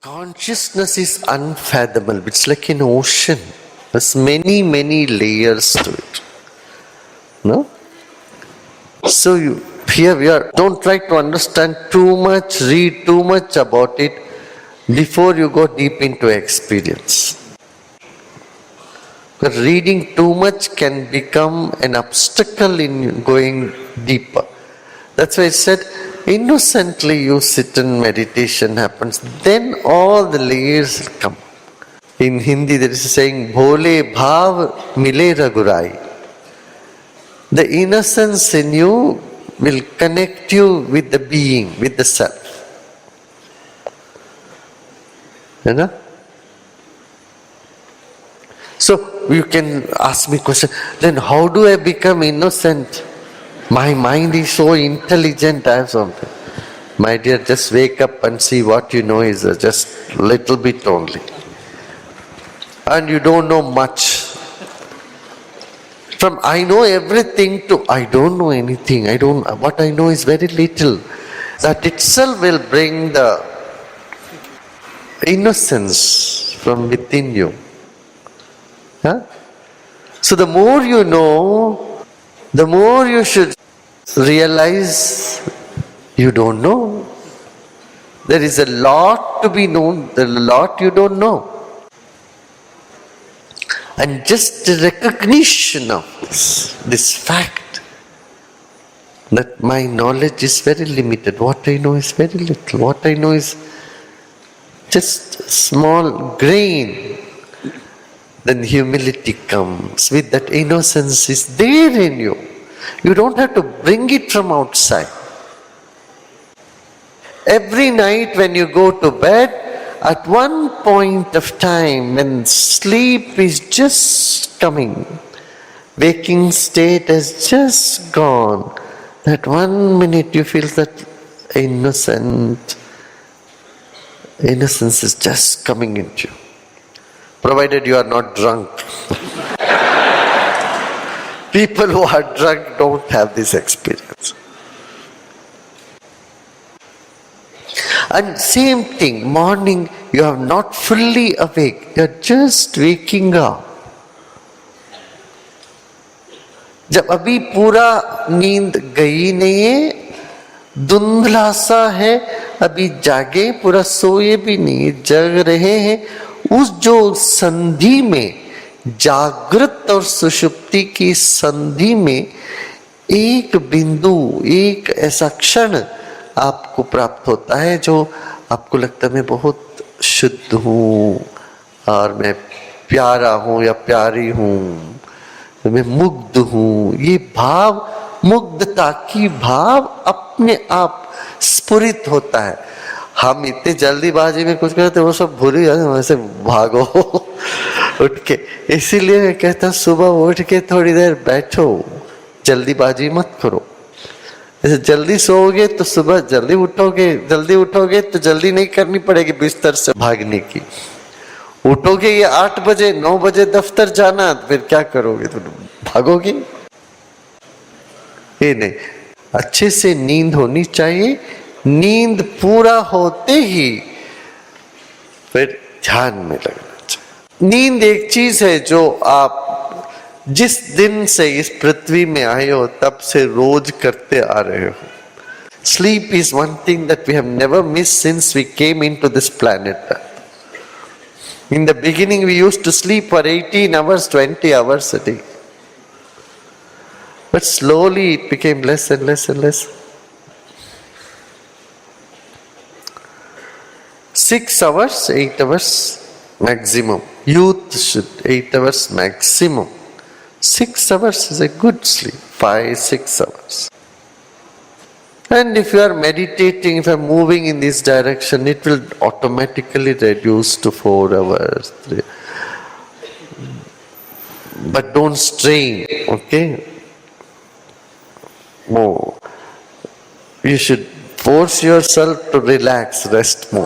Consciousness is unfathomable. It's like an ocean. There's many, many layers to it. No? So here we are. Don't try to understand too much, read too much about it before you go deep into experience. Because reading too much can become an obstacle in going deeper. That's why I said, innocently you sit and meditation happens, then all the layers come. In Hindi there is a saying, Bhole bhav mile ragurai. The innocence in you will connect you with the being, with the self. You know? So you can ask me question, then how do I become innocent? My mind is so intelligent, I have something. My dear, just wake up and see what you know is just little bit only. And you don't know much. From I know everything to I don't know anything. What I know is very little. That itself will bring the innocence from within you. Huh? So the more you know, the more you should realize you don't know. There is a lot to be known, there is a lot you don't know. And just the recognition of this fact that my knowledge is very limited, what I know is very little, what I know is just a small grain. Then humility comes. With that innocence is there in you. You don't have to bring it from outside. Every night when you go to bed, at one point of time when sleep is just coming, waking state has just gone, that 1 minute you feel that innocence is just coming into you. Provided you are not drunk. People who are drunk don't have this experience. And same thing, morning you are not fully awake, you are just waking up. जब अभी पूरा नींद गई नहीं है, धुंधला सा है, अभी जागे पूरा सोए भी नहीं, जग रहे हैं, उस जो संधि में, जागृत और सुषुप्ति की संधि में एक बिंदु, एक ऐसा क्षण आपको प्राप्त होता है जो आपको लगता है मैं बहुत शुद्ध हूँ और मैं प्यारा हूँ या प्यारी हूँ, मैं मुग्ध हूँ। ये भाव, मुग्धता की भाव अपने आप स्फुरित होता है। हम इतने जल्दीबाजी में कुछ करते वो सब भूल ही जाते, वैसे भागो उठ के। इसीलिए मैं कहता हूँ सुबह उठ के थोड़ी देर बैठो, जल्दीबाजी मत करो। जैसे जल्दी सोओगे तो सुबह जल्दी उठोगे तो जल्दी नहीं करनी पड़ेगी बिस्तर से भागने की। उठोगे ये 8 बजे 9 बजे दफ्तर जाना, फिर क्या करोगे? तो भागोगे? ये नहीं, अच्छे से नींद होनी चाहिए। नींद पूरा होते ही फिर ध्यान में लगना चाहिए। नींद एक चीज है जो आप जिस दिन से इस पृथ्वी में आए हो तब से रोज करते आ रहे हो। Sleep is one thing that we have never missed since we came into this planet. In the beginning we used to sleep for 18 hours, 20 hours a day. But slowly it became less and less and less. 6 hours, 8 hours maximum. Youth should 8 hours maximum. 6 hours is a good sleep. 5, 6 hours. And if you are meditating, if you are moving in this direction, it will automatically reduce to 4 hours. 3. But don't strain, okay? More. You should force yourself to relax, rest more.